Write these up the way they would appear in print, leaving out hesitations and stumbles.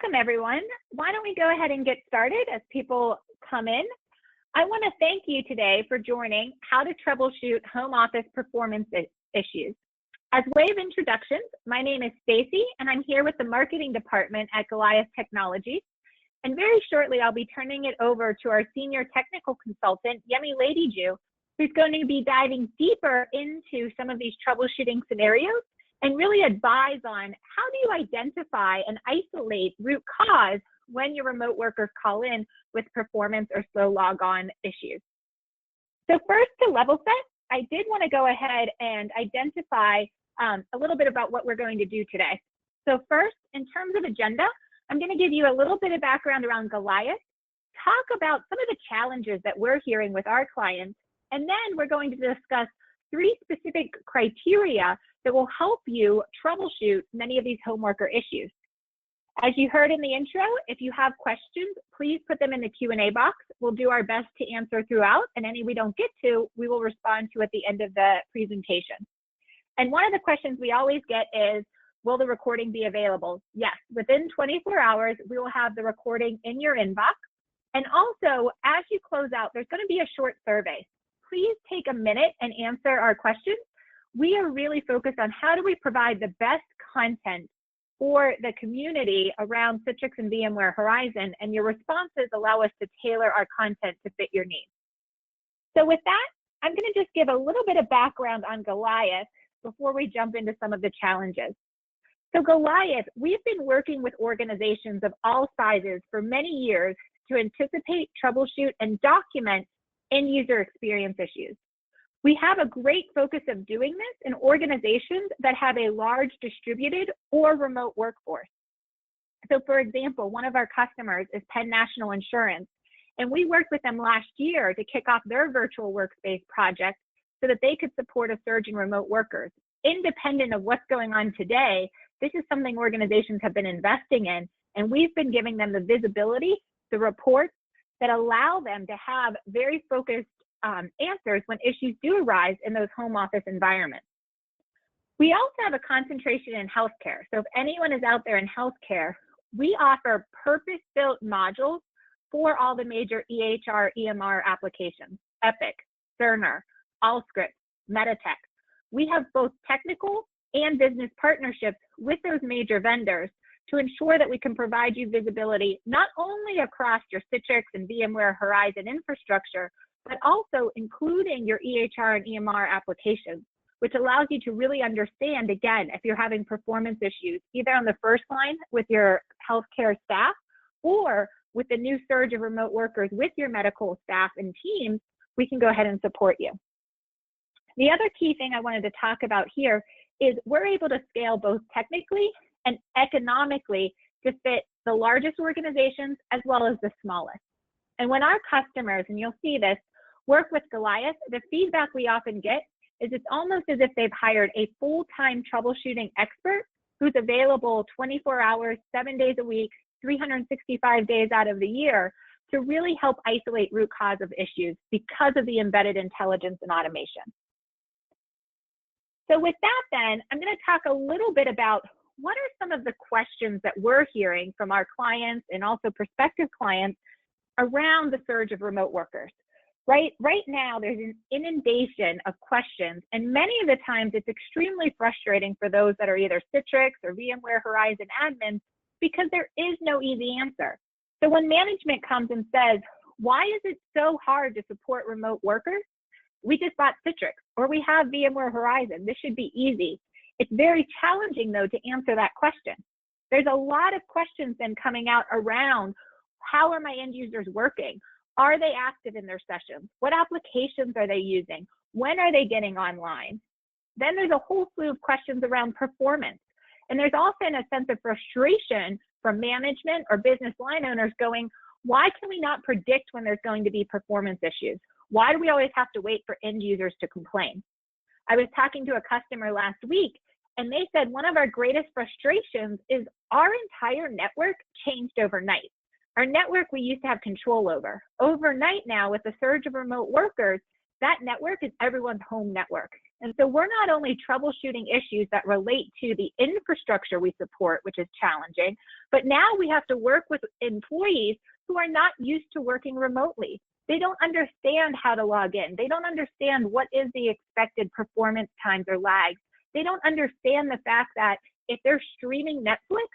Welcome, everyone. Why don't we go ahead and get started as people come in? I want to thank you today for joining How to Troubleshoot Home Office Performance Issues. As way of introductions, my name is Stacy, and I'm here with the marketing department at Goliath Technologies. And very shortly, I'll be turning it over to our senior technical consultant, Yemi Ladyju, who's going to be diving deeper into some of these troubleshooting scenarios and really advise on how do you identify and isolate root cause when your remote workers call in with performance or slow log on issues. So first, to level set, I did want to go ahead and identify a little bit about what we're going to do today. So first, in terms of agenda, I'm going to give you a little bit of background around Goliath, talk about some of the challenges that we're hearing with our clients, and then we're going to discuss 3 specific criteria that will help you troubleshoot many of these home worker issues. As you heard in the intro, if you have questions, please put them in the Q&A box. We'll do our best to answer throughout, and any we don't get to, we will respond to at the end of the presentation. And one of the questions we always get is, will the recording be available? Yes, within 24 hours, we will have the recording in your inbox. And also, as you close out, there's going to be a short survey. Please take a minute and answer our questions. We are really focused on how do we provide the best content for the community around Citrix and VMware Horizon, and your responses allow us to tailor our content to fit your needs. So with that, I'm going to just give a little bit of background on Goliath before we jump into some of the challenges. So Goliath, we've been working with organizations of all sizes for many years to anticipate, troubleshoot, and document end user experience issues. We have a great focus of doing this in organizations that have a large distributed or remote workforce. So for example, one of our customers is Penn National Insurance, and we worked with them last year to kick off their virtual workspace project so that they could support a surge in remote workers. Independent of what's going on today, this is something organizations have been investing in, and we've been giving them the visibility, the reports that allow them to have very focused answers when issues do arise in those home office environments. We also have a concentration in healthcare. So if anyone is out there in healthcare, we offer purpose-built modules for all the major EHR, EMR applications, Epic, Cerner, Allscripts, Meditech. We have both technical and business partnerships with those major vendors to ensure that we can provide you visibility not only across your Citrix and VMware Horizon infrastructure, but also including your EHR and EMR applications, which allows you to really understand, again, if you're having performance issues, either on the first line with your healthcare staff or with the new surge of remote workers with your medical staff and teams, we can go ahead and support you. The other key thing I wanted to talk about here is we're able to scale both technically and economically to fit the largest organizations as well as the smallest. And when our customers, and you'll see this, work with Goliath, the feedback we often get is it's almost as if they've hired a full-time troubleshooting expert who's available 24 hours, 7 days a week, 365 days out of the year to really help isolate root cause of issues because of the embedded intelligence and automation. So with that then, I'm going to talk a little bit about what are some of the questions that we're hearing from our clients and also prospective clients around the surge of remote workers. Right now, there's an inundation of questions, and many of the times it's extremely frustrating for those that are either Citrix or VMware Horizon admins because there is no easy answer. So when management comes and says, why is it so hard to support remote workers? We just bought Citrix, or we have VMware Horizon. This should be easy. It's very challenging, though, to answer that question. There's a lot of questions then coming out around how are my end users working? Are they active in their sessions? What applications are they using? When are they getting online? Then there's a whole slew of questions around performance. And there's often a sense of frustration from management or business line owners going, why can we not predict when there's going to be performance issues? Why do we always have to wait for end users to complain? I was talking to a customer last week, and they said one of our greatest frustrations is our entire network changed overnight. Our network we used to have control over. Overnight now, with the surge of remote workers, that network is everyone's home network. And so we're not only troubleshooting issues that relate to the infrastructure we support, which is challenging, but now we have to work with employees who are not used to working remotely. They don't understand how to log in. They don't understand what is the expected performance times or lags. They don't understand the fact that if they're streaming Netflix,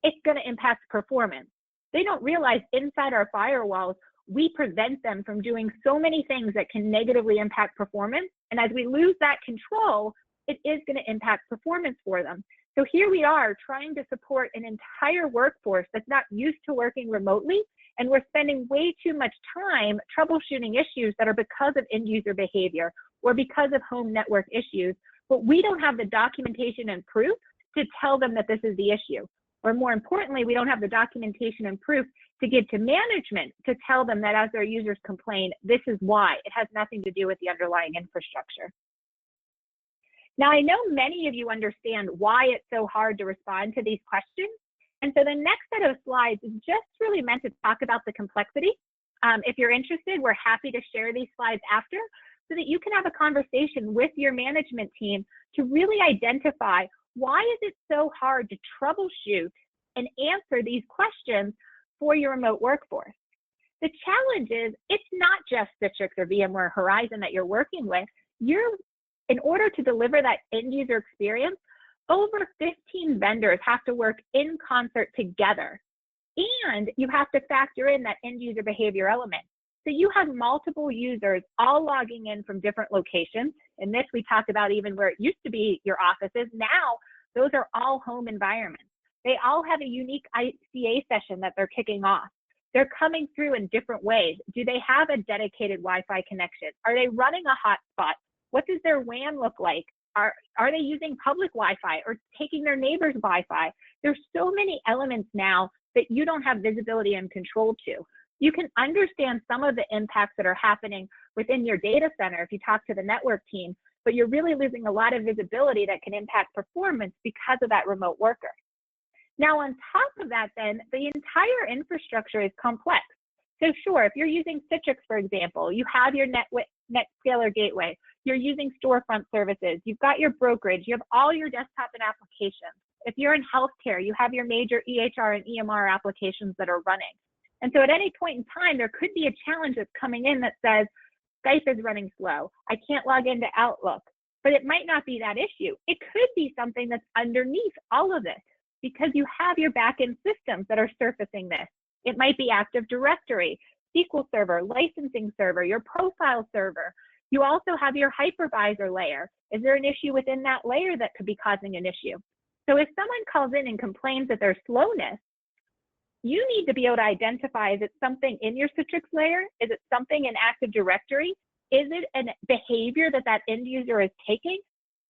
it's going to impact performance. They don't realize inside our firewalls, we prevent them from doing so many things that can negatively impact performance. And as we lose that control, it is going to impact performance for them. So here we are trying to support an entire workforce that's not used to working remotely, and we're spending way too much time troubleshooting issues that are because of end user behavior or because of home network issues, but we don't have the documentation and proof to tell them that this is the issue. Or more importantly, we don't have the documentation and proof to give to management to tell them that as their users complain, this is why. It has nothing to do with the underlying infrastructure. Now, I know many of you understand why it's so hard to respond to these questions. And so the next set of slides is just really meant to talk about the complexity. If you're interested, we're happy to share these slides after so that you can have a conversation with your management team to really identify why is it so hard to troubleshoot and answer these questions for your remote workforce. The challenge is it's not just Citrix or VMware Horizon that you're working with. In order to deliver that end user experience, over 15 vendors have to work in concert together. And you have to factor in that end user behavior element. So you have multiple users all logging in from different locations. In this, we talked about even where it used to be your offices. Now, those are all home environments. They all have a unique ICA session that they're kicking off. They're coming through in different ways. Do they have a dedicated Wi-Fi connection? Are they running a hotspot? What does their WAN look like? Are they using public Wi-Fi or taking their neighbor's Wi-Fi? There's so many elements now that you don't have visibility and control to. You can understand some of the impacts that are happening within your data center if you talk to the network team, but you're really losing a lot of visibility that can impact performance because of that remote worker. Now, on top of that, then, the entire infrastructure is complex. So sure, if you're using Citrix, for example, you have your NetScaler gateway, you're using storefront services, you've got your brokerage, you have all your desktop and applications. If you're in healthcare, you have your major EHR and EMR applications that are running. And so at any point in time, there could be a challenge that's coming in that says, Skype is running slow, I can't log into Outlook. But it might not be that issue. It could be something that's underneath all of this because you have your backend systems that are surfacing this. It might be Active Directory, SQL Server, licensing server, your profile server. You also have your hypervisor layer. Is there an issue within that layer that could be causing an issue? So if someone calls in and complains that there's slowness, you need to be able to identify, is it something in your Citrix layer? Is it something in Active Directory? Is it a behavior that that end user is taking?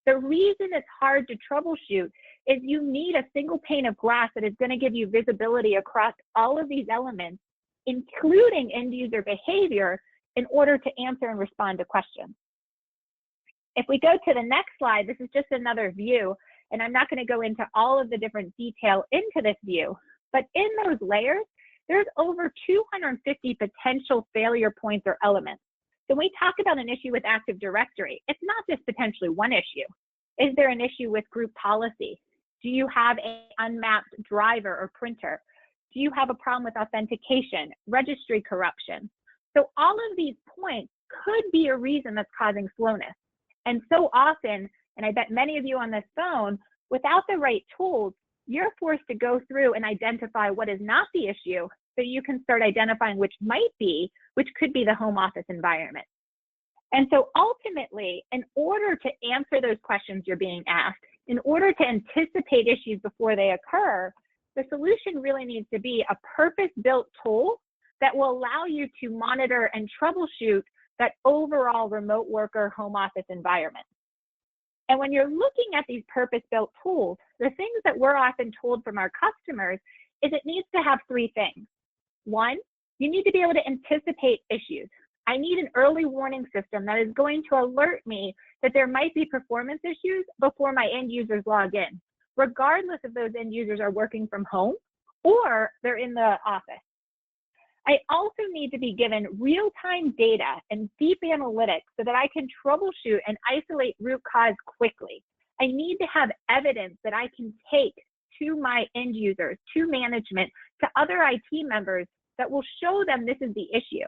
The reason it's hard to troubleshoot is you need a single pane of glass that is going to give you visibility across all of these elements, including end user behavior, in order to answer and respond to questions. If we go to the next slide, this is just another view, and I'm not going to go into all of the different detail into this view, but in those layers, there's over 250 potential failure points or elements. So when we talk about an issue with Active Directory, it's not just potentially one issue. Is there an issue with group policy? Do you have an unmapped driver or printer? Do you have a problem with authentication, registry corruption? So all of these points could be a reason that's causing slowness. And so often, and I bet many of you on this phone, without the right tools, you're forced to go through and identify what is not the issue so you can start identifying which might be, which could be the home office environment. And so ultimately, in order to answer those questions you're being asked, in order to anticipate issues before they occur, the solution really needs to be a purpose-built tool that will allow you to monitor and troubleshoot that overall remote worker home office environment. And when you're looking at these purpose-built tools, the things that we're often told from our customers is it needs to have three things. One, you need to be able to anticipate issues. I need an early warning system that is going to alert me that there might be performance issues before my end users log in, regardless if those end users are working from home or they're in the office. I also need to be given real-time data and deep analytics so that I can troubleshoot and isolate root cause quickly. I need to have evidence that I can take to my end users, to management, to other IT members that will show them this is the issue.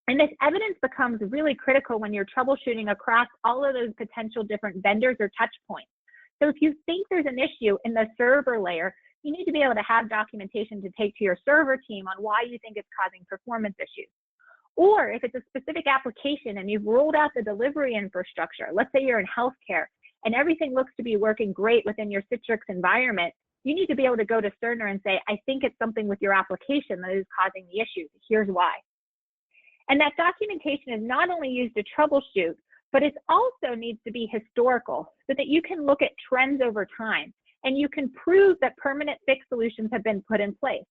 And this evidence becomes really critical when you're troubleshooting across all of those potential different vendors or touch points. So if you think there's an issue in the server layer, you need to be able to have documentation to take to your server team on why you think it's causing performance issues. Or if it's a specific application and you've rolled out the delivery infrastructure, let's say you're in healthcare and everything looks to be working great within your Citrix environment, you need to be able to go to Cerner and say, I think it's something with your application that is causing the issues. Here's why. And that documentation is not only used to troubleshoot, but it also needs to be historical so that you can look at trends over time and you can prove that permanent fix solutions have been put in place.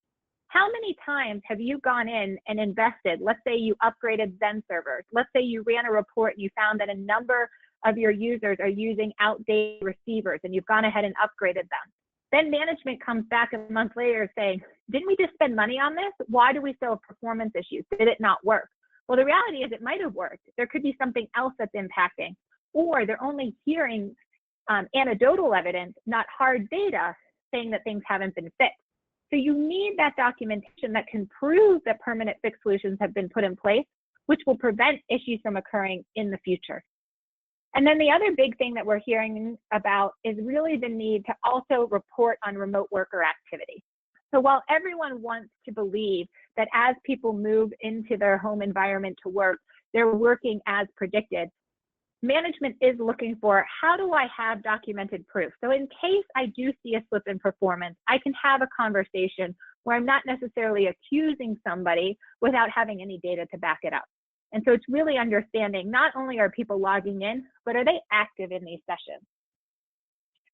How many times have you gone in and invested? Let's say you upgraded Zen servers. Let's say you ran a report and you found that a number of your users are using outdated receivers and you've gone ahead and upgraded them. Then management comes back a month later saying, didn't we just spend money on this? Why do we still have performance issues? Did it not work? Well, the reality is it might have worked. There could be something else that's impacting, or they're only hearing anecdotal evidence, not hard data, saying that things haven't been fixed. So you need that documentation that can prove that permanent fix solutions have been put in place, which will prevent issues from occurring in the future. And then the other big thing that we're hearing about is really the need to also report on remote worker activity. So while everyone wants to believe that as people move into their home environment to work, they're working as predicted, management is looking for, how do I have documented proof? So in case I do see a slip in performance, I can have a conversation where I'm not necessarily accusing somebody without having any data to back it up. And so it's really understanding, not only are people logging in, but are they active in these sessions?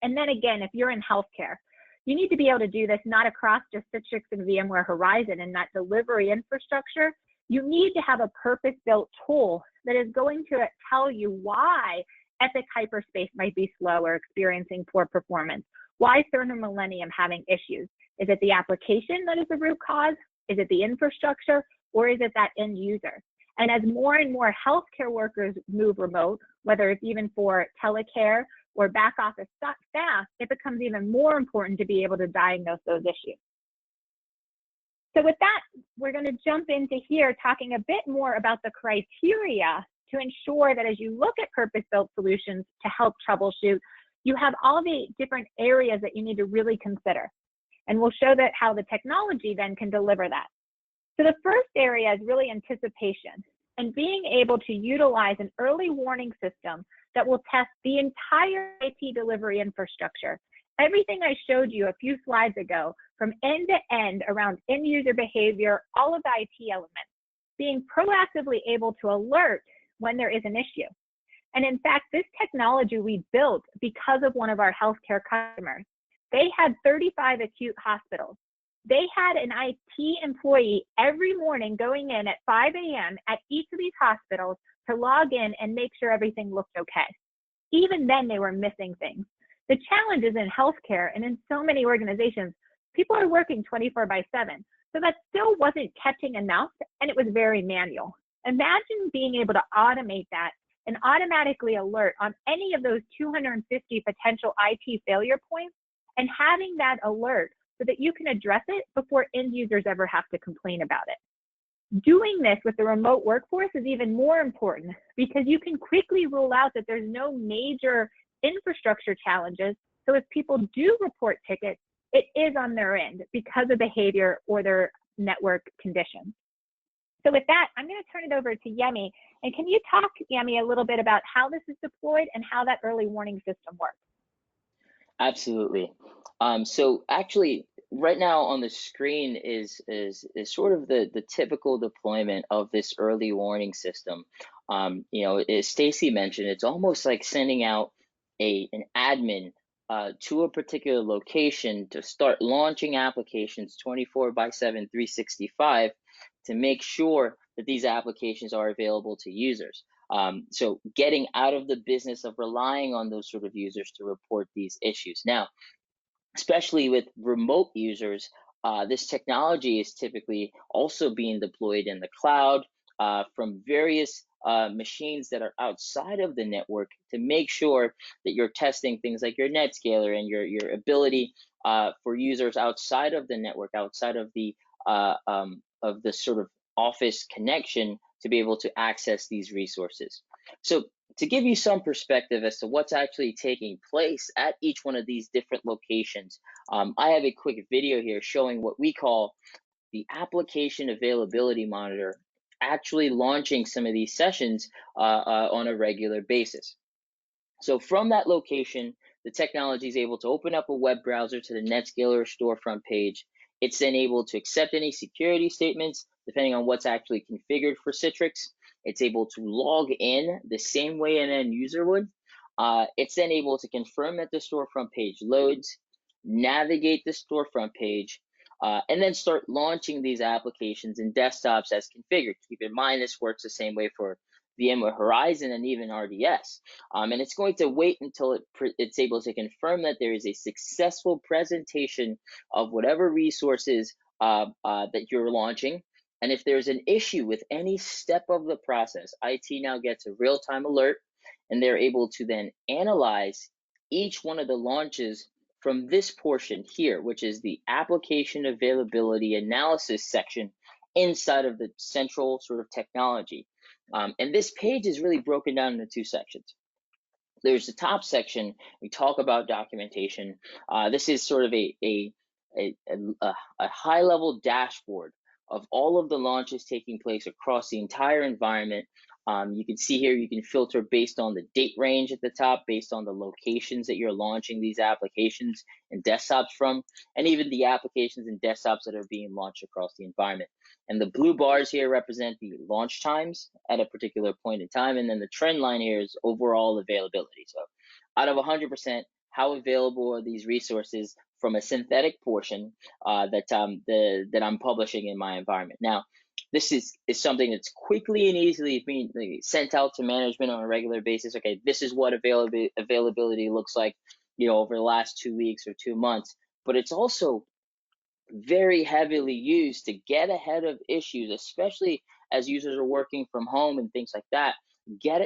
And then again, if you're in healthcare, you need to be able to do this not across just Citrix and VMware Horizon and that delivery infrastructure. You need to have a purpose-built tool that is going to tell you why Epic Hyperspace might be slow or experiencing poor performance. Why Cerner Millennium having issues? Is it the application that is the root cause? Is it the infrastructure? Or is it that end user? And as more and more healthcare workers move remote, whether it's even for telecare or back office staff, it becomes even more important to be able to diagnose those issues. So with that, we're going to jump into here talking a bit more about the criteria to ensure that as you look at purpose-built solutions to help troubleshoot, you have all the different areas that you need to really consider. And we'll show that how the technology then can deliver that. So the first area is really anticipation and being able to utilize an early warning system that will test the entire IT delivery infrastructure. Everything I showed you a few slides ago, from end to end around end user behavior, all of the IT elements, being proactively able to alert when there is an issue. And in fact, this technology we built because of one of our healthcare customers. They had 35 acute hospitals. They had an IT employee every morning going in at 5 a.m. at each of these hospitals to log in and make sure everything looked okay. Even then, they were missing things. The challenge is in healthcare and in so many organizations, people are working 24/7. So that still wasn't catching enough, and it was very manual. Imagine being able to automate that and automatically alert on any of those 250 potential IT failure points and having that alert so that you can address it before end users ever have to complain about it. Doing this with the remote workforce is even more important because you can quickly rule out that there's no major infrastructure challenges. So if people do report tickets, it is on their end because of behavior or their network conditions. So with that, I'm going to turn it over to Yemi. And can you talk, Yemi, a little bit about how this is deployed and how that early warning system works? Absolutely. So actually, right now on the screen is sort of the typical deployment of this early warning system. As Stacy mentioned, it's almost like sending out an admin to a particular location to start launching applications 24/7, 365 to make sure that these applications are available to users. So getting out of the business of relying on those sort of users to report these issues. Now, especially with remote users, this technology is typically also being deployed in the cloud from various machines that are outside of the network to make sure that you're testing things like your net scaler and your ability for users outside of the network, outside of the sort of office connection to be able to access these resources. So to give you some perspective as to what's actually taking place at each one of these different locations, I have a quick video here showing what we call the application availability monitor actually launching some of these sessions on a regular basis. So from that location, the technology is able to open up a web browser to the Netscaler storefront page. It's then able to accept any security statements, depending on what's actually configured for Citrix. It's able to log in the same way an end user would. It's then able to confirm that the storefront page loads, navigate the storefront page, and then start launching these applications in desktops as configured. Keep in mind, this works the same way for VMware Horizon and even RDS. And it's going to wait until it's able to confirm that there is a successful presentation of whatever resources that you're launching. And if there's an issue with any step of the process, IT now gets a real-time alert, and they're able to then analyze each one of the launches from this portion here, which is the application availability analysis section inside of the central sort of technology. And this page is really broken down into two sections. There's the top section. We talk about documentation. This is sort of a high-level dashboard of all of the launches taking place across the entire environment. You can see here, you can filter based on the date range at the top, based on the locations that you're launching these applications and desktops from, and even the applications and desktops that are being launched across the environment. And the blue bars here represent the launch times at a particular point in time. And then the trend line here is overall availability. So out of 100%, how available are these resources from a synthetic portion that I'm publishing in my environment? Now, this is something that's quickly and easily being sent out to management on a regular basis. Okay, this is what availability looks like, over the last 2 weeks or 2 months. But it's also very heavily used to get ahead of issues, especially as users are working from home and things like that. Get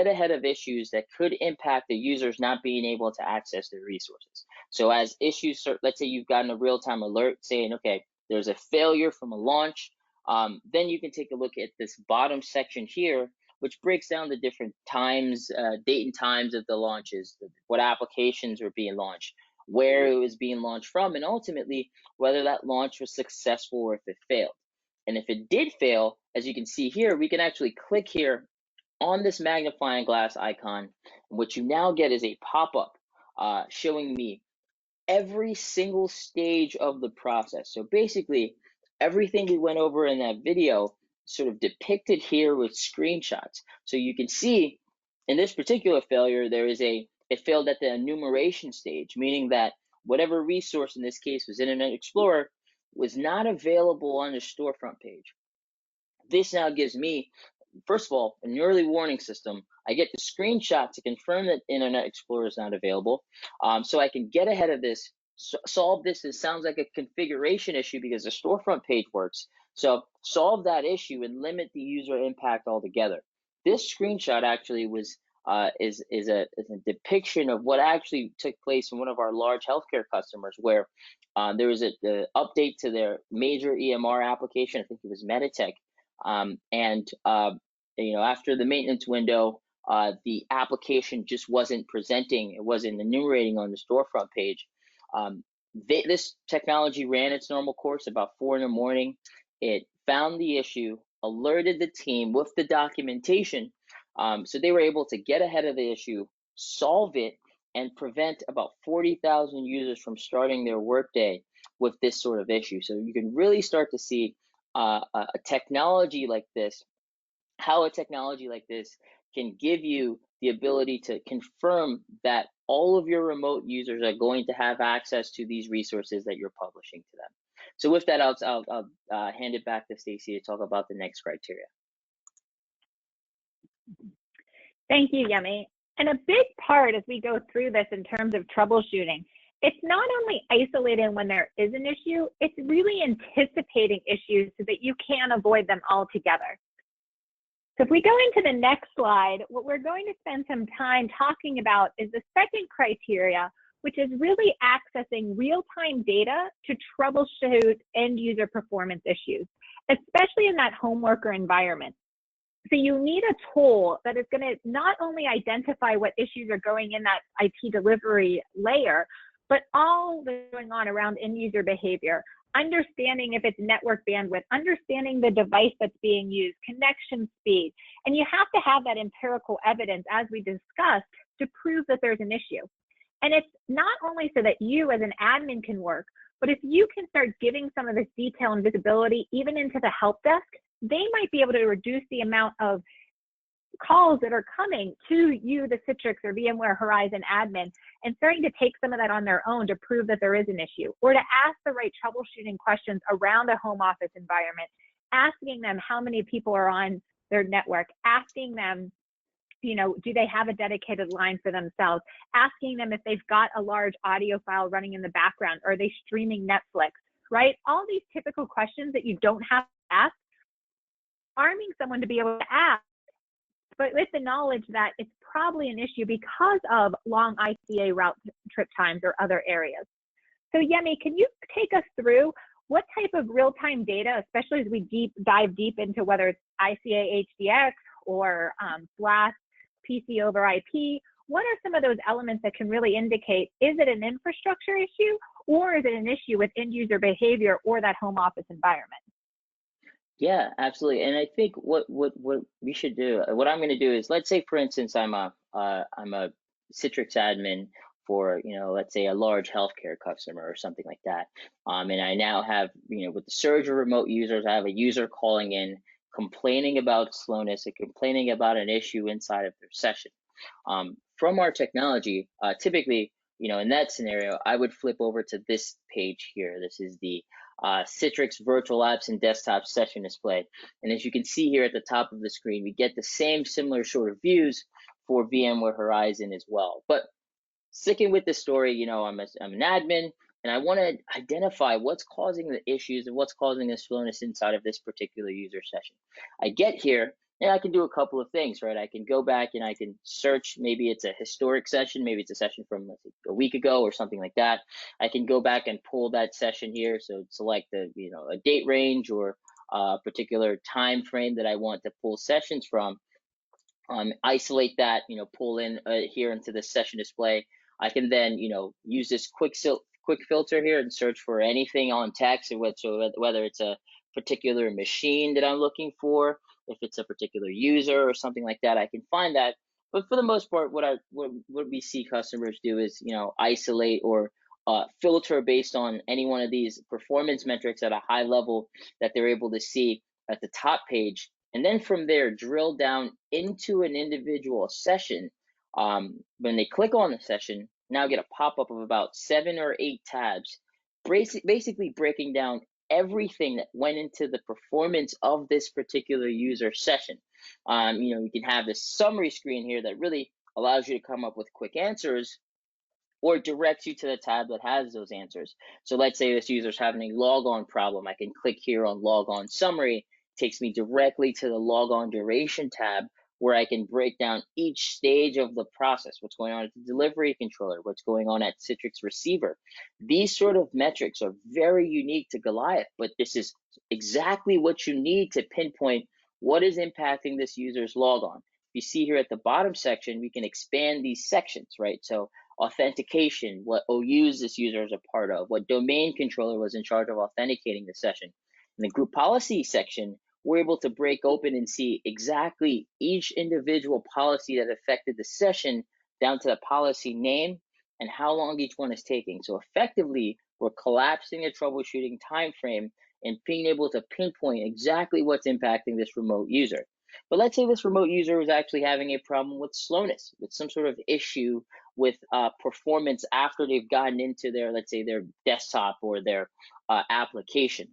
ahead of issues that could impact the users not being able to access their resources. So as issues start, let's say you've gotten a real-time alert saying, okay, there's a failure from a launch, then you can take a look at this bottom section here, which breaks down the different times, date and times of the launches, what applications were being launched, where it was being launched from, and ultimately whether that launch was successful or if it failed. And if it did fail, as you can see here, we can actually click here on this magnifying glass icon. And what you now get is a pop-up showing me every single stage of the process. So basically, everything we went over in that video sort of depicted here with screenshots. So you can see in this particular failure, it failed at the enumeration stage, meaning that whatever resource in this case was Internet Explorer was not available on the storefront page. This now gives me, first of all, an early warning system. I get the screenshot to confirm that Internet Explorer is not available, so I can get ahead of this, solve this. It sounds like a configuration issue because the storefront page works. So solve that issue and limit the user impact altogether. This screenshot actually is a depiction of what actually took place in one of our large healthcare customers, where there was an update to their major EMR application. I think it was Meditech. After the maintenance window, the application just wasn't presenting. It wasn't enumerating on the storefront page. This technology ran its normal course about 4 in the morning. It found the issue, alerted the team with the documentation. So they were able to get ahead of the issue, solve it, and prevent about 40,000 users from starting their workday with this sort of issue. So you can really start to see a technology like this, how a technology like this can give you the ability to confirm that all of your remote users are going to have access to these resources that you're publishing to them. So with that, I'll hand it back to Stacy to talk about the next criteria. Thank you, Yemi. And a big part as we go through this in terms of troubleshooting It's not only isolating when there is an issue, it's really anticipating issues so that you can avoid them altogether. So if we go into the next slide, what we're going to spend some time talking about is the second criteria, which is really accessing real-time data to troubleshoot end-user performance issues, especially in that home worker environment. So you need a tool that is going to not only identify what issues are going in that IT delivery layer, but all that's going on around end-user behavior, understanding if it's network bandwidth, understanding the device that's being used, connection speed. And you have to have that empirical evidence, as we discussed, to prove that there's an issue. And it's not only so that you as an admin can work, but if you can start giving some of this detail and visibility even into the help desk, they might be able to reduce the amount of calls that are coming to you, the Citrix or VMware Horizon admin, and starting to take some of that on their own to prove that there is an issue, or to ask the right troubleshooting questions around a home office environment, asking them how many people are on their network, asking them, you know, do they have a dedicated line for themselves, asking them if they've got a large audio file running in the background, are they streaming Netflix, right? All these typical questions that you don't have to ask, arming someone to be able to ask, but with the knowledge that it's probably an issue because of long ICA route trip times or other areas. So Yemi, can you take us through what type of real-time data, especially as we dive deep into whether it's ICA HDX or Flash PC over IP, what are some of those elements that can really indicate, is it an infrastructure issue or is it an issue with end user behavior or that home office environment? Yeah, absolutely. And I think what we should do, what I'm going to do is, let's say for instance, I'm a Citrix admin for, you know, let's say a large healthcare customer or something like that. And I now have, you know, with the surge of remote users, I have a user calling in complaining about slowness and complaining about an issue inside of their session. From our technology, typically, you know, in that scenario, I would flip over to this page here. This is the Citrix Virtual Apps and Desktop Session Display. And as you can see here at the top of the screen, we get the same similar sort of views for VMware Horizon as well. But sticking with the story, you know, I'm an admin, and I want to identify what's causing the issues and what's causing the slowness inside of this particular user session. I get here, and I can do a couple of things, right? I can go back and I can search. Maybe it's a historic session. Maybe it's a session from, let's say, a week ago or something like that. I can go back and pull that session here. So select the, you know, a date range or a particular time frame that I want to pull sessions from. Isolate that, you know, pull in here into the session display. I can then, you know, use this quick filter here and search for anything on text, whether it's a particular machine that I'm looking for, if it's a particular user or something like that, I can find that. But for the most part, what we see customers do is, you know, isolate or filter based on any one of these performance metrics at a high level that they're able to see at the top page, and then from there drill down into an individual session. When they click on the session, now get a pop-up of about 7 or 8 tabs, basically breaking down everything that went into the performance of this particular user session. You know, you can have this summary screen here that really allows you to come up with quick answers, or directs you to the tab that has those answers. So let's say this user's having a logon problem. I can click here on logon summary, takes me directly to the logon duration tab, where I can break down each stage of the process, what's going on at the delivery controller, what's going on at Citrix receiver. These sort of metrics are very unique to Goliath, but this is exactly what you need to pinpoint what is impacting this user's logon. You see here at the bottom section, we can expand these sections, right? So authentication, what OUs this user is a part of, what domain controller was in charge of authenticating the session. In the group policy section, we're able to break open and see exactly each individual policy that affected the session, down to the policy name and how long each one is taking. So effectively, we're collapsing the troubleshooting time frame and being able to pinpoint exactly what's impacting this remote user. But let's say this remote user was actually having a problem with slowness, with some sort of issue with performance after they've gotten into their, let's say, their desktop or their application.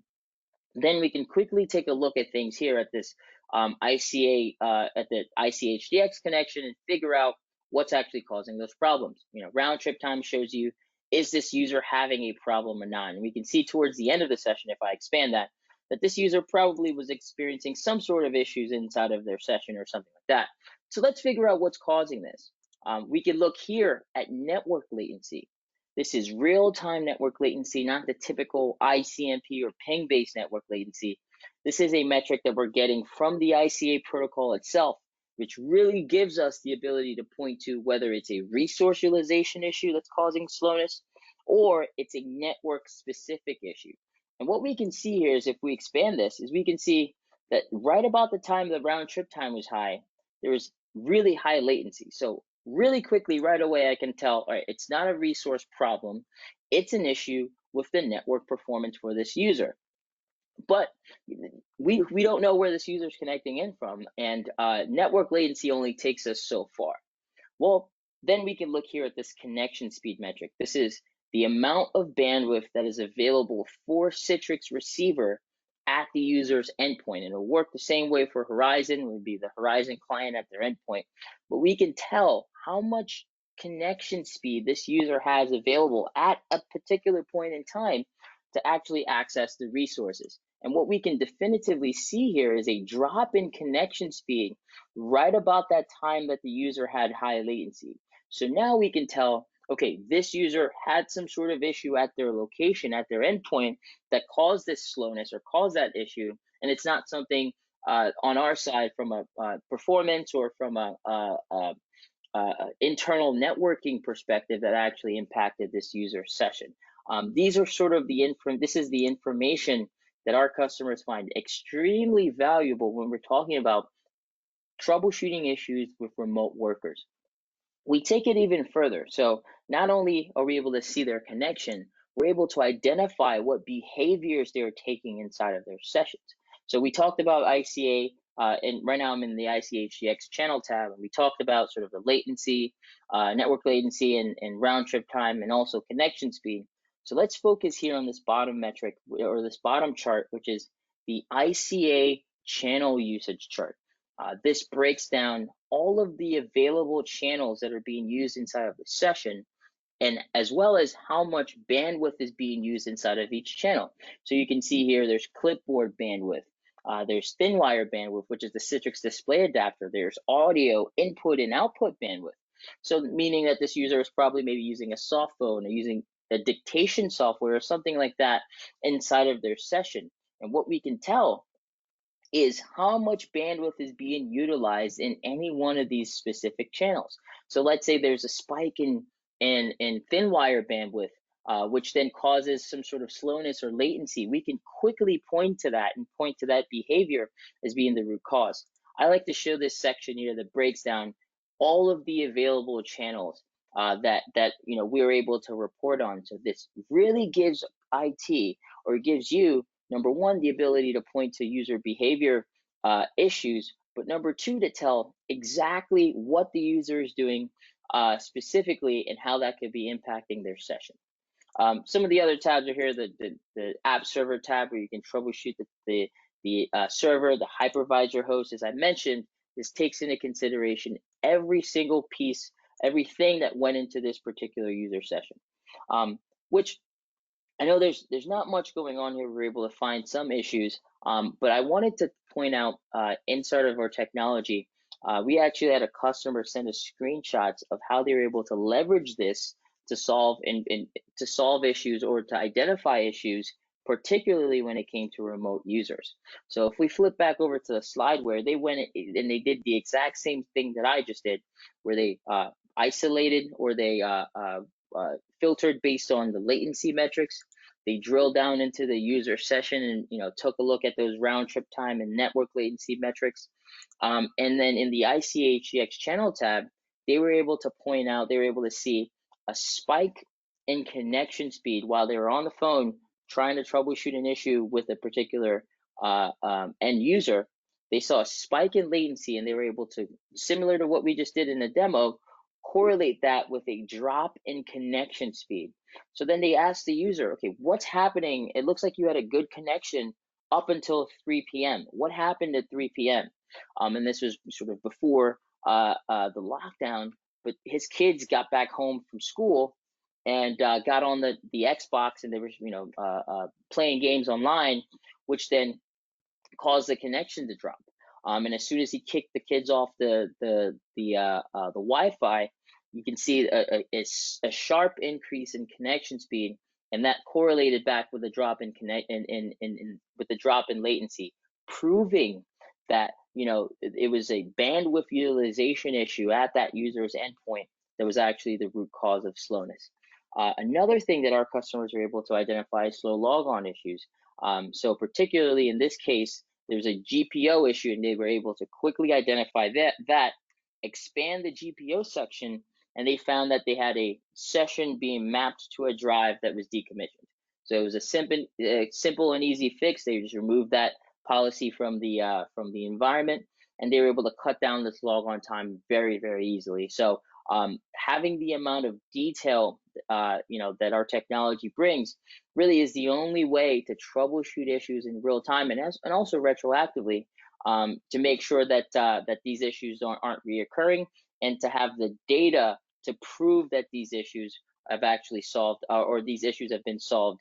Then we can quickly take a look at things here at this ICA, at the ICHDX connection, and figure out what's actually causing those problems. You know, round trip time shows you is this user having a problem or not? And we can see towards the end of the session, if I expand that, that this user probably was experiencing some sort of issues inside of their session or something like that. So let's figure out what's causing this. We can look here at network latency. This is real-time network latency, not the typical ICMP or ping-based network latency. This is a metric that we're getting from the ICA protocol itself, which really gives us the ability to point to whether it's a resource utilization issue that's causing slowness or it's a network specific issue. And what we can see here is if we expand this, is we can see that right about the time the round trip time was high, there was really high latency. So really quickly, right away, I can tell, all right, it's not a resource problem. It's an issue with the network performance for this user. But we don't know where this user is connecting in from, and network latency only takes us so far. Well, then we can look here at this connection speed metric. This is the amount of bandwidth that is available for Citrix receiver at the user's endpoint. And it'll work the same way for Horizon, would be the Horizon client at their endpoint. But we can tell how much connection speed this user has available at a particular point in time to actually access the resources. And what we can definitively see here is a drop in connection speed right about that time that the user had high latency. So now we can tell, okay, this user had some sort of issue at their location, at their endpoint, that caused this slowness or caused that issue. And it's not something on our side from a performance or from a internal networking perspective that actually impacted this user session. These are sort of this is the information that our customers find extremely valuable when we're talking about troubleshooting issues with remote workers. We take it even further. So not only are we able to see their connection, we're able to identify what behaviors they're taking inside of their sessions. So we talked about ICA, and right now I'm in the ICA HDX channel tab, and we talked about sort of the latency, network latency, and round trip time, and also connection speed. So let's focus here on this bottom metric, or this bottom chart, which is the ICA channel usage chart. This breaks down all of the available channels that are being used inside of the session, and as well as how much bandwidth is being used inside of each channel. So you can see here there's clipboard bandwidth, there's thin wire bandwidth, which is the Citrix display adapter, there's audio input and output bandwidth. So meaning that this user is probably maybe using a soft phone or using a dictation software or something like that inside of their session. And what we can tell is how much bandwidth is being utilized in any one of these specific channels. So let's say there's a spike in thin wire bandwidth, which then causes some sort of slowness or latency. We can quickly point to that and point to that behavior as being the root cause. I like to show this section here that breaks down all of the available channels that we're able to report on. So this really gives IT, or gives you, number one, the ability to point to user behavior issues, but number two, to tell exactly what the user is doing specifically and how that could be impacting their session. Some of the other tabs are here, the app server tab, where you can troubleshoot the server, the hypervisor host. As I mentioned, this takes into consideration every single piece, everything that went into this particular user session, which I know there's not much going on here. We're able to find some issues, but I wanted to point out inside of our technology, we actually had a customer send us screenshots of how they were able to leverage this to solve to solve issues or to identify issues, particularly when it came to remote users. So if we flip back over to the slide where they went and they did the exact same thing that I just did, where they isolated, or they filtered based on the latency metrics. They drilled down into the user session and took a look at those round trip time and network latency metrics. And then in the ICHDX channel tab, they were able to point out, they were able to see a spike in connection speed while they were on the phone trying to troubleshoot an issue with a particular end user. They saw a spike in latency, and they were able to, similar to what we just did in the demo, correlate that with a drop in connection speed. So then they asked the user, okay, what's happening? It looks like you had a good connection up until 3 p.m. What happened at 3 p.m.? And this was sort of before the lockdown, but his kids got back home from school, and got on the Xbox, and they were playing games online, which then caused the connection to drop. And as soon as he kicked the kids off the Wi-Fi, you can see a sharp increase in connection speed, and that correlated back with a drop in with the drop in latency, proving that it was a bandwidth utilization issue at that user's endpoint that was actually the root cause of slowness. Another thing that our customers are able to identify is slow logon issues. So particularly in this case, there's a GPO issue, and they were able to quickly identify that, expand the GPO section, and they found that they had a session being mapped to a drive that was decommissioned. So it was a simple and easy fix. They just removed that policy from the environment, and they were able to cut down this logon time very, very easily. So having the amount of detail that our technology brings really is the only way to troubleshoot issues in real time, and also retroactively, to make sure that these issues aren't reoccurring, and to have the data to prove that these issues have actually solved, or these issues have been solved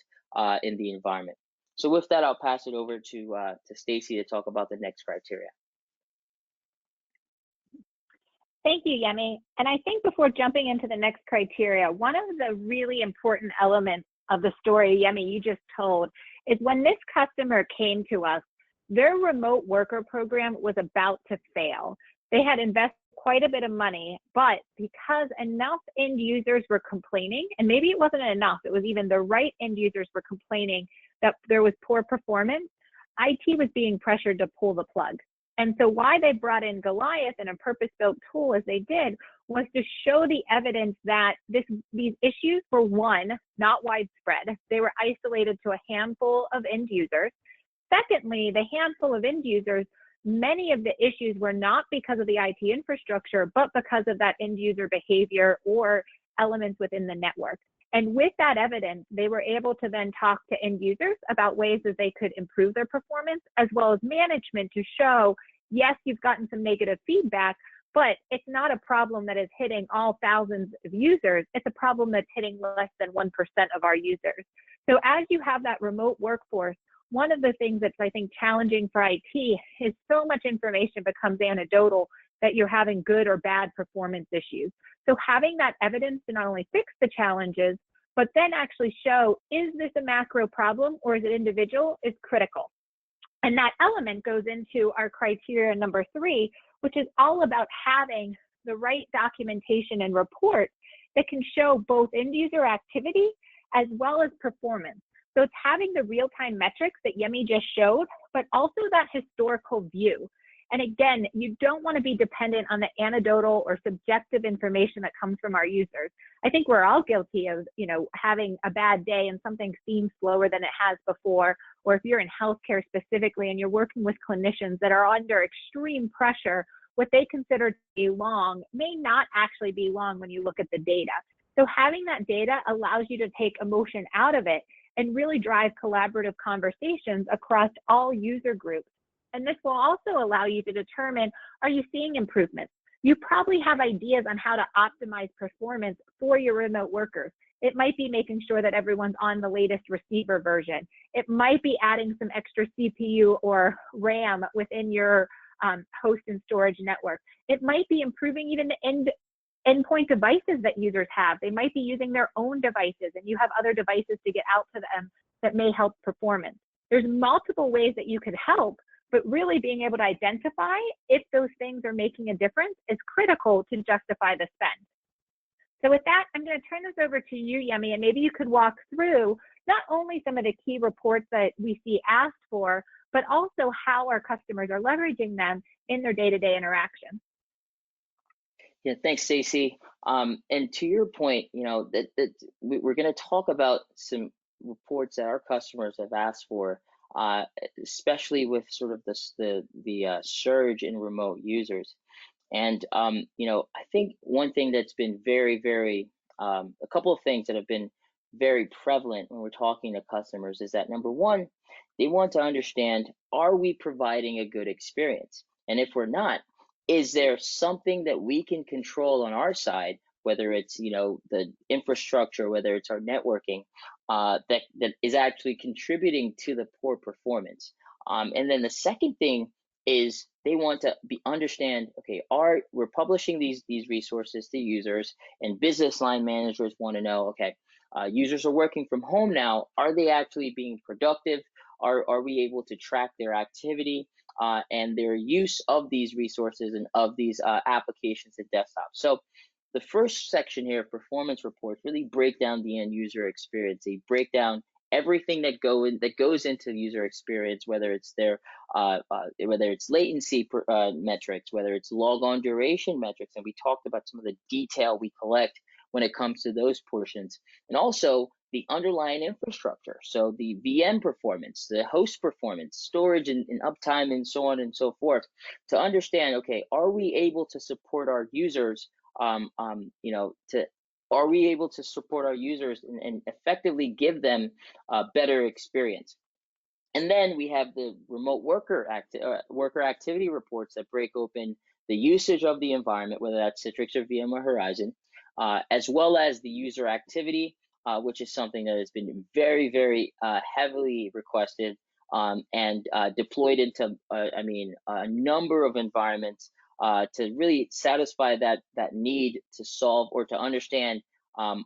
in the environment. So with that, I'll pass it over to Stacy to talk about the next criteria. Thank you, Yemi. And I think before jumping into the next criteria, one of the really important elements of the story, Yemi, you just told, is when this customer came to us, their remote worker program was about to fail. They had invested quite a bit of money, but because enough end users were complaining, and maybe it wasn't enough, it was even the right end users were complaining that there was poor performance, IT was being pressured to pull the plug. And so why they brought in Goliath and a purpose-built tool as they did was to show the evidence that these issues were, one, not widespread. They were isolated to a handful of end users. Secondly, the handful of end users, many of the issues were not because of the IT infrastructure, but because of that end user behavior or elements within the network. And with that evidence, they were able to then talk to end users about ways that they could improve their performance, as well as management to show, yes, you've gotten some negative feedback, but it's not a problem that is hitting all thousands of users. It's a problem that's hitting less than 1% of our users. So as you have that remote workforce, one of the things that's, I think, challenging for IT is so much information becomes anecdotal that you're having good or bad performance issues. So having that evidence to not only fix the challenges, but then actually show, is this a macro problem or is it individual, is critical. And that element goes into our criteria number 3, which is all about having the right documentation and reports that can show both end user activity as well as performance. So it's having the real-time metrics that Yemi just showed, but also that historical view. And again, you don't want to be dependent on the anecdotal or subjective information that comes from our users. I think we're all guilty of, having a bad day and something seems slower than it has before, or if you're in healthcare specifically and you're working with clinicians that are under extreme pressure, what they consider to be long may not actually be long when you look at the data. So having that data allows you to take emotion out of it and really drive collaborative conversations across all user groups. And this will also allow you to determine, are you seeing improvements? You probably have ideas on how to optimize performance for your remote workers. It might be making sure that everyone's on the latest receiver version. It might be adding some extra CPU or RAM within your host and storage network. It might be improving even the endpoint devices that users have. They might be using their own devices and you have other devices to get out to them that may help performance. There's multiple ways that you could help, but really being able to identify if those things are making a difference is critical to justify the spend. So with that, I'm going to turn this over to you, Yemi, and maybe you could walk through not only some of the key reports that we see asked for, but also how our customers are leveraging them in their day-to-day interactions. Yeah, thanks, Stacey. And to your point, that we're going to talk about some reports that our customers have asked for, especially with sort of the surge in remote users. And I think one thing that's been very, a couple of things that have been very prevalent when we're talking to customers is that, number one, they want to understand, are we providing a good experience? And if we're not, is there something that we can control on our side whether it's, you know, the infrastructure, whether it's our networking, that is actually contributing to the poor performance. And then the second thing is they want to understand, okay, we're publishing these resources to users, and business line managers want to know, okay, users are working from home now. Are they actually being productive? Are we able to track their activity and their use of these resources and of these applications and desktops? So the first section here, performance reports, really break down the end user experience. They break down everything that goes into user experience, whether it's their whether it's latency metrics, whether it's logon duration metrics, and we talked about some of the detail we collect when it comes to those portions, and also the underlying infrastructure, so the VM performance, the host performance, storage and uptime, and so on and so forth, to understand, okay, are we able to support our users, you know, are we able to support our users and effectively give them a better experience? And then we have the remote worker activity reports that break open the usage of the environment, whether that's Citrix or VMware Horizon, as well as the user activity, which is something that has been very, very heavily requested and deployed into, a number of environments to really satisfy that need to solve or to understand,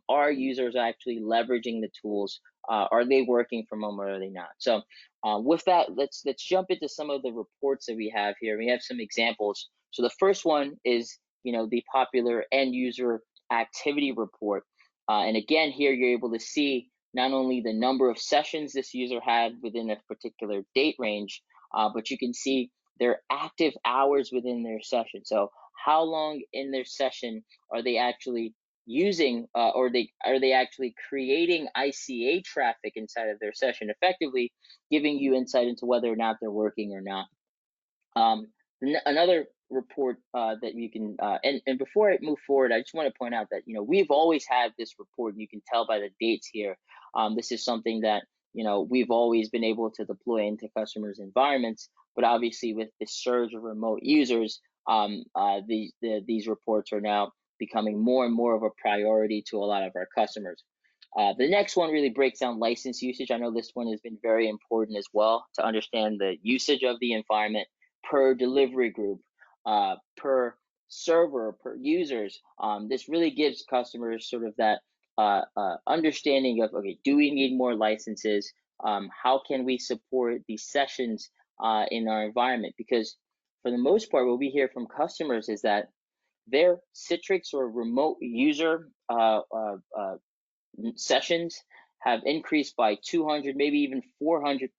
are users actually leveraging the tools? Are they working from home or are they not? So with that, let's jump into some of the reports that we have here. We have some examples. So the first one is, you know, the popular end user activity report. And again, here you're able to see not only the number of sessions this user had within a particular date range, but you can see their active hours within their session. So how long in their session are they actually using, or are they actually creating ICA traffic inside of their session, effectively giving you insight into whether or not they're working or not. Another report that you can, and before I move forward, I just want to point out that, you know, we've always had this report, and you can tell by the dates here. This is something that, you know, we've always been able to deploy into customers' environments, but obviously with the surge of remote users, these reports are now becoming more and more of a priority to a lot of our customers. The next one really breaks down license usage. I know this one has been very important as well, to understand the usage of the environment per delivery group, per server, per users. This really gives customers sort of that understanding of, okay, do we need more licenses? How can we support these sessions in our environment? Because for the most part, what we hear from customers is that their Citrix or remote user sessions have increased by 200, maybe even 400%,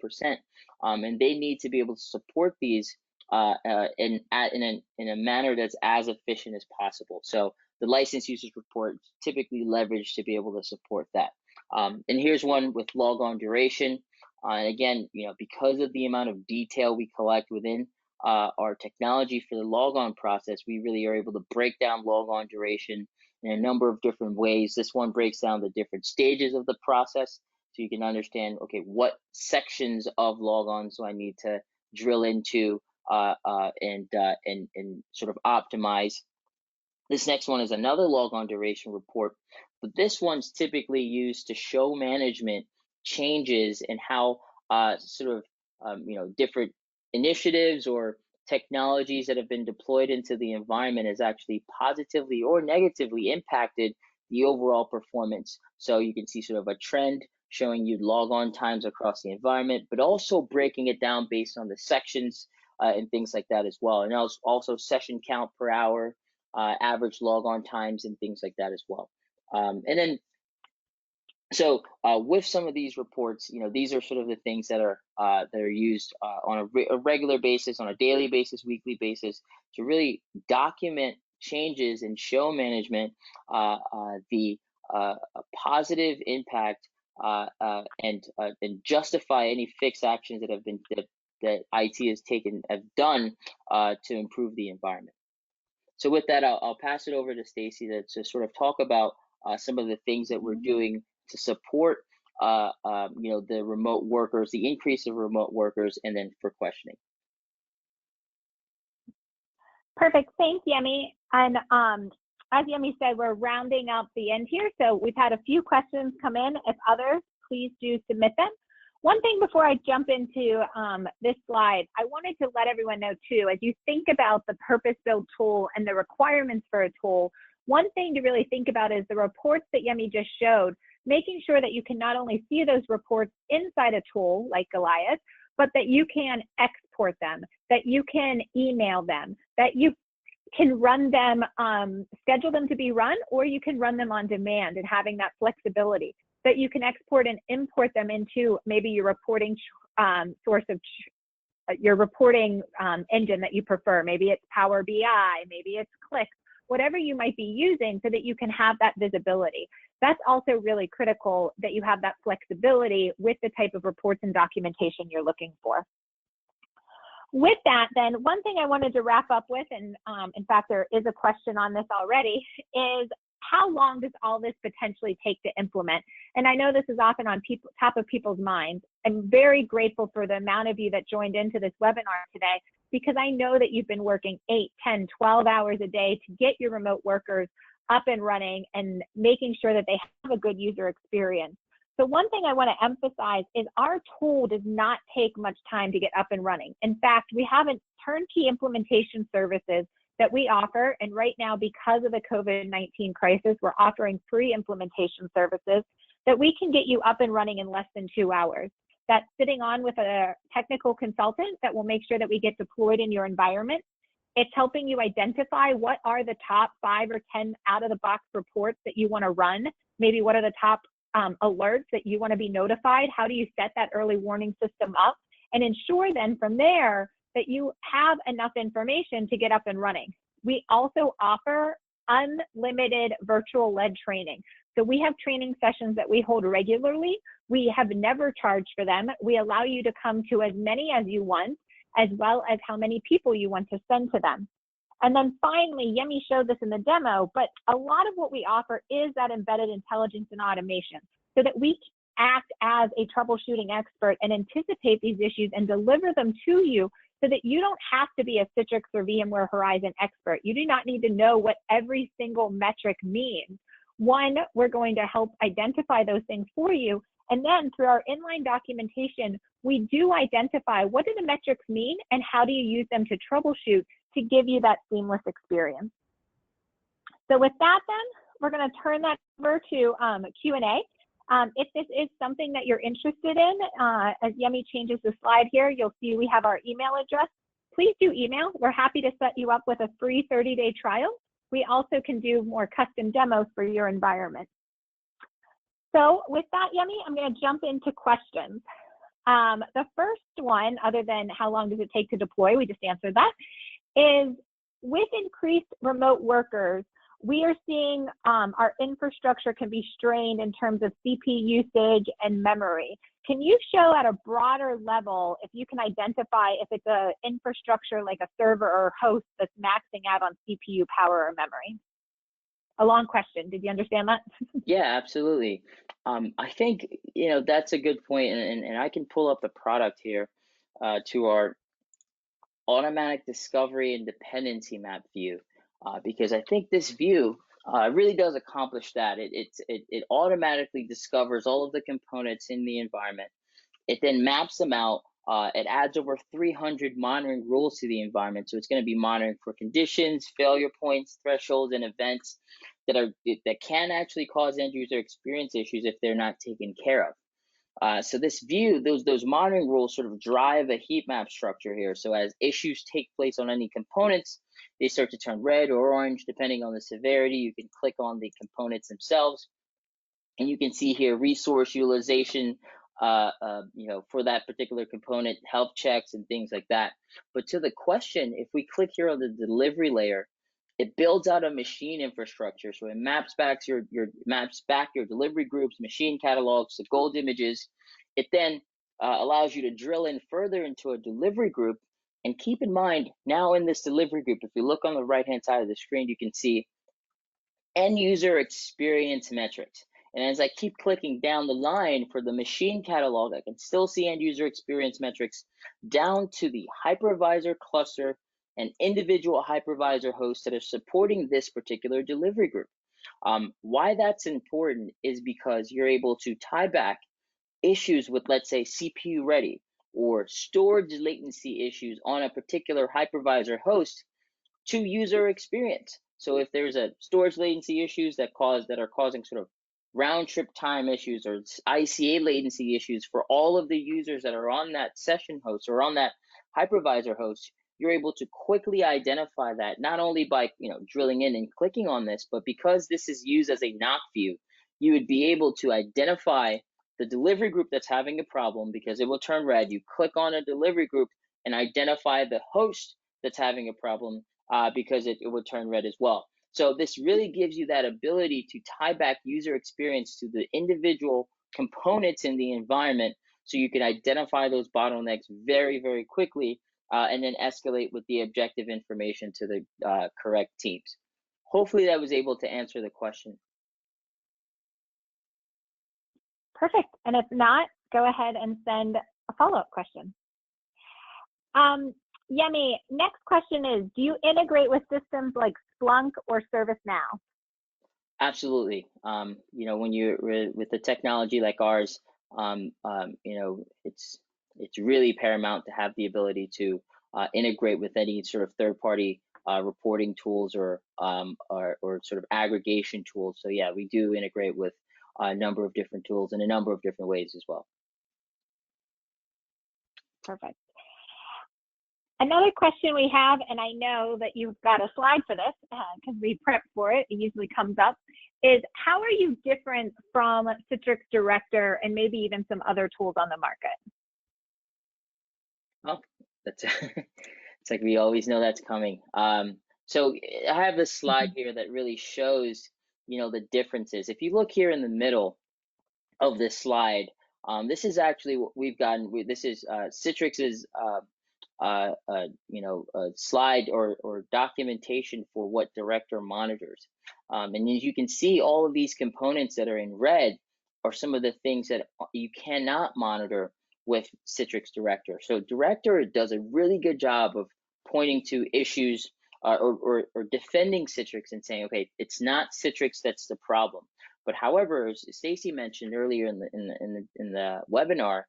and they need to be able to support these in a manner that's as efficient as possible. So the license usage report typically leveraged to be able to support that. And here's one with logon duration. And again, you know, because of the amount of detail we collect within our technology for the logon process, we really are able to break down logon duration in a number of different ways. This one breaks down the different stages of the process, so you can understand, okay, what sections of logons do I need to drill into and sort of optimize. This next one is another logon duration report, but this one's typically used to show management changes in how different initiatives or technologies that have been deployed into the environment has actually positively or negatively impacted the overall performance. So you can see sort of a trend showing you logon times across the environment, but also breaking it down based on the sections and things like that as well. And also session count per hour, average logon times, and things like that as well. So with some of these reports, you know, these are sort of the things that are used on a regular basis, on a daily basis, weekly basis, to really document changes and show management the positive impact and justify any fixed actions that have been that IT have done to improve the environment. So with that, I'll pass it over to Stacy to sort of talk about some of the things that we're doing to support the remote workers, the increase of remote workers, and then for questioning. Perfect. Thanks, Yemi. And as Yemi said, we're rounding up the end here. So we've had a few questions come in. If others, please do submit them. One thing before I jump into this slide, I wanted to let everyone know too, as you think about the purpose-built tool and the requirements for a tool, one thing to really think about is the reports that Yemi just showed, making sure that you can not only see those reports inside a tool like Goliath, but that you can export them, that you can email them, that you can run them, schedule them to be run, or you can run them on demand, and having that flexibility, that you can export and import them into maybe your reporting source of your reporting engine that you prefer. Maybe it's Power BI, maybe it's Click, whatever you might be using, so that you can have that visibility. That's also really critical, that you have that flexibility with the type of reports and documentation you're looking for. With that, then, one thing I wanted to wrap up with, and in fact, there is a question on this already, is how long does all this potentially take to implement? And I know this is often on top of people's minds. I'm very grateful for the amount of you that joined into this webinar today, because I know that you've been working 8, 10, 12 hours a day to get your remote workers up and running and making sure that they have a good user experience. So one thing I want to emphasize is our tool does not take much time to get up and running. In fact, we have a turnkey implementation services that we offer. And right now, because of the COVID-19 crisis, we're offering free implementation services that we can get you up and running in less than 2 hours. That's sitting on with a technical consultant that will make sure that we get deployed in your environment. It's helping you identify what are the top 5 or 10 out-of-the-box reports that you want to run. Maybe what are the top alerts that you want to be notified. How do you set that early warning system up, and ensure then from there that you have enough information to get up and running. We also offer unlimited virtual led training. So we have training sessions that we hold regularly. We have never charged for them. We allow you to come to as many as you want, as well as how many people you want to send to them. And then finally, Yemi showed this in the demo, but a lot of what we offer is that embedded intelligence and automation, so that we act as a troubleshooting expert and anticipate these issues and deliver them to you, so that you don't have to be a Citrix or VMware Horizon expert. You do not need to know what every single metric means. One, we're going to help identify those things for you. And then through our inline documentation, we do identify what do the metrics mean and how do you use them to troubleshoot to give you that seamless experience. So with that, then, we're going to turn that over to Q&A. If this is something that you're interested in, as Yemi changes the slide here, you'll see we have our email address. Please do email. We're happy to set you up with a free 30-day trial. We also can do more custom demos for your environment. So with that, Yemi, I'm going to jump into questions. The first one, other than how long does it take to deploy, we just answered that, is with increased remote workers, we are seeing our infrastructure can be strained in terms of CPU usage and memory. Can you show at a broader level if you can identify if it's an infrastructure like a server or host that's maxing out on CPU power or memory? A long question. Did you understand that? Yeah, absolutely. I think, that's a good point, and I can pull up the product here to our automatic discovery and dependency map view, because I think this view really does accomplish that. It automatically discovers all of the components in the environment. It then maps them out. It adds over 300 monitoring rules to the environment. So it's going to be monitoring for conditions, failure points, thresholds, and events that can actually cause end user experience issues if they're not taken care of. So this view, those monitoring rules sort of drive a heat map structure here. So as issues take place on any components, they start to turn red or orange depending on the severity. You can click on the components themselves, and you can see here resource utilization, for that particular component, health checks, and things like that. But to the question, if we click here on the delivery layer, it builds out a machine infrastructure. So it maps back your delivery groups, machine catalogs, the gold images. It then allows you to drill in further into a delivery group. And keep in mind, now in this delivery group, if you look on the right-hand side of the screen, you can see end user experience metrics. And as I keep clicking down the line for the machine catalog, I can still see end user experience metrics down to the hypervisor cluster and individual hypervisor hosts that are supporting this particular delivery group. Why that's important is because you're able to tie back issues with, let's say, CPU ready or storage latency issues on a particular hypervisor host to user experience. So if there's a storage latency issues that are causing sort of round trip time issues or ICA latency issues for all of the users that are on that session host or on that hypervisor host, you're able to quickly identify that, not only by drilling in and clicking on this, but because this is used as a knock view, you would be able to identify the delivery group that's having a problem because it will turn red. You click on a delivery group and identify the host that's having a problem because it would turn red as well. So this really gives you that ability to tie back user experience to the individual components in the environment so you can identify those bottlenecks very, very quickly and then escalate with the objective information to the correct teams. Hopefully that was able to answer the question. Perfect. And if not, go ahead and send a follow-up question. Yemi, next question is, do you integrate with systems like Splunk or ServiceNow? Absolutely. When you're with the technology like ours, it's really paramount to have the ability to integrate with any sort of third-party reporting tools or sort of aggregation tools. So yeah, we do integrate with a number of different tools in a number of different ways as well. Perfect. Another question we have, and I know that you've got a slide for this because we prep for it, it usually comes up, is how are you different from Citrix Director and maybe even some other tools on the market? Oh, that's it's like we always know that's coming. So I have this slide here that really shows, the differences. If you look here in the middle of this slide, this is actually what we've gotten. This is Citrix's slide or documentation for what Director monitors. And as you can see, all of these components that are in red are some of the things that you cannot monitor with Citrix Director. So Director does a really good job of pointing to issues or defending Citrix and saying, okay, it's not Citrix that's the problem. But however, as Stacy mentioned earlier in the webinar,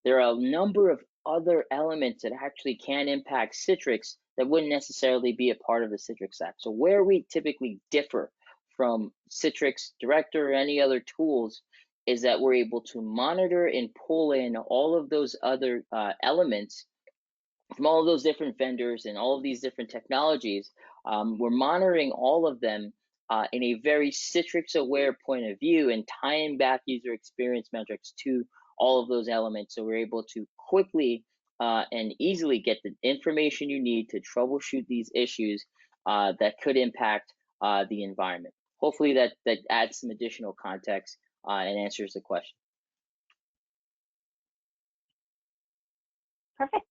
there are a number of other elements that actually can impact Citrix that wouldn't necessarily be a part of the Citrix stack. So where we typically differ from Citrix Director or any other tools is that we're able to monitor and pull in all of those other elements from all of those different vendors and all of these different technologies. We're monitoring all of them in a very Citrix aware point of view and tying back user experience metrics to all of those elements. So we're able to quickly and easily get the information you need to troubleshoot these issues that could impact the environment. Hopefully that adds some additional context and answers the question. Perfect.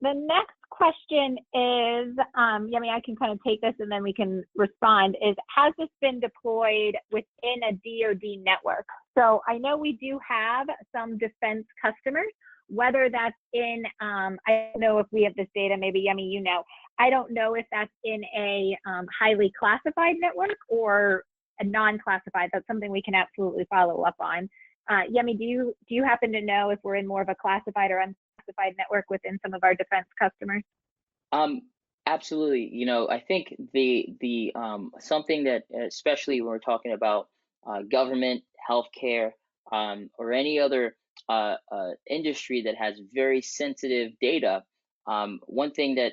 The next question is, Yemi, I can kind of take this and then we can respond, is has this been deployed within a DoD network? So I know we do have some defense customers, whether that's in, I don't know if we have this data, maybe Yemi, you know, I don't know if that's in a highly classified network or a non-classified. That's something we can absolutely follow up on. Yemi, do you happen to know if we're in more of a classified or unclassified network within some of our defense customers? Absolutely. I think the something that, especially when we're talking about government, healthcare, or any other industry that has very sensitive data, one thing that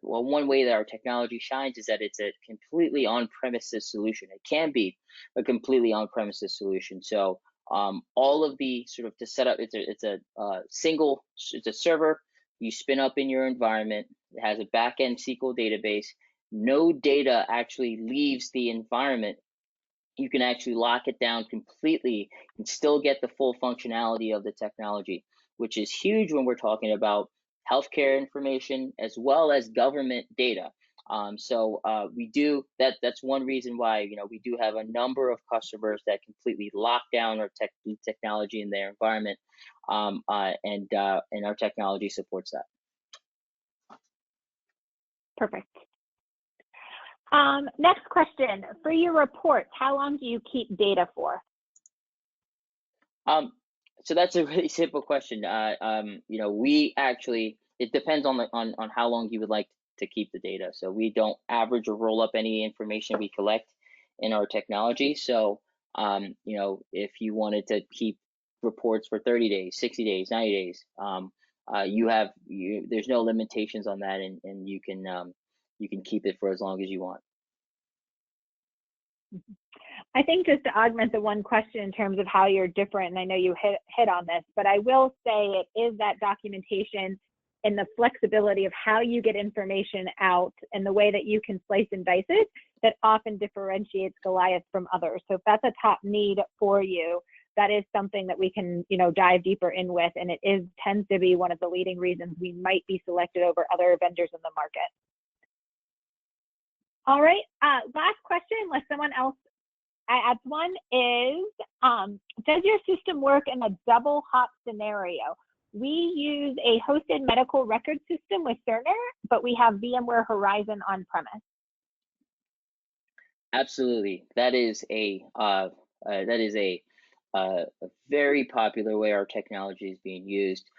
one way that our technology shines is that it's a completely on-premises solution. It can be a completely on-premises solution. So all of the sort of to set up, it's a server you spin up in your environment. It has a back-end SQL database. No data actually leaves the environment. You can actually lock it down completely and still get the full functionality of the technology, which is huge when we're talking about healthcare information as well as government data. We do that. That's one reason why we do have a number of customers that completely lock down our technology in their environment, and our technology supports that. Perfect. Next question. For your reports, how long do you keep data for? So that's a really simple question. We actually, it depends on how long you would like to keep the data. So we don't average or roll up any information we collect in our technology. So, if you wanted to keep reports for 30 days, 60 days, 90 days, there's no limitations on that, and you can keep it for as long as you want. I think just to augment the one question in terms of how you're different, and I know you hit on this, but I will say it is that documentation and the flexibility of how you get information out and the way that you can slice and dice it that often differentiates Goliath from others. So if that's a top need for you, that is something that we can, dive deeper in with, and it tends to be one of the leading reasons we might be selected over other vendors in the market. All right, last question, unless someone else adds one, is does your system work in a double hop scenario? We use a hosted medical record system with Cerner, but we have VMware Horizon on-premise. Absolutely, that is a very popular way our technology is being used,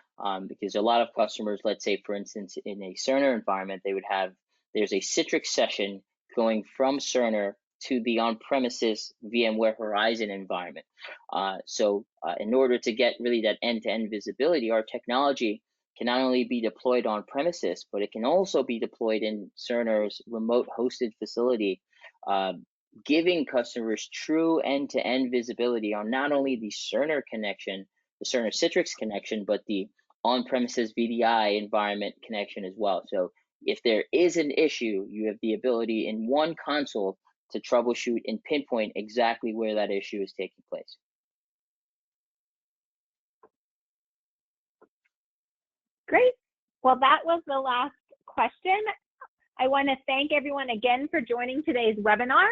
because a lot of customers, let's say for instance in a Cerner environment, there's a Citrix session going from Cerner to the on-premises VMware Horizon environment. In order to get really that end-to-end visibility, our technology can not only be deployed on premises, but it can also be deployed in Cerner's remote hosted facility, giving customers true end-to-end visibility on not only the Cerner connection, the Cerner Citrix connection, but the on-premises VDI environment connection as well. So if there is an issue, you have the ability in one console to troubleshoot and pinpoint exactly where that issue is taking place. Great. Well, that was the last question. I want to thank everyone again for joining today's webinar.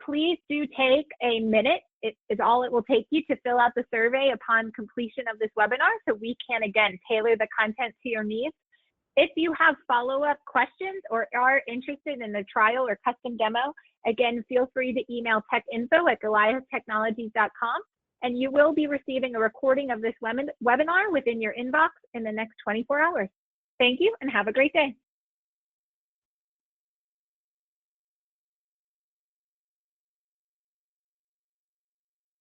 Please do take a minute. It is all it will take you to fill out the survey upon completion of this webinar, so we can, again, tailor the content to your needs. If you have follow-up questions or are interested in a trial or custom demo, again, feel free to email techinfo@goliathtechnologies.com, and you will be receiving a recording of this webinar within your inbox in the next 24 hours. Thank you and have a great day.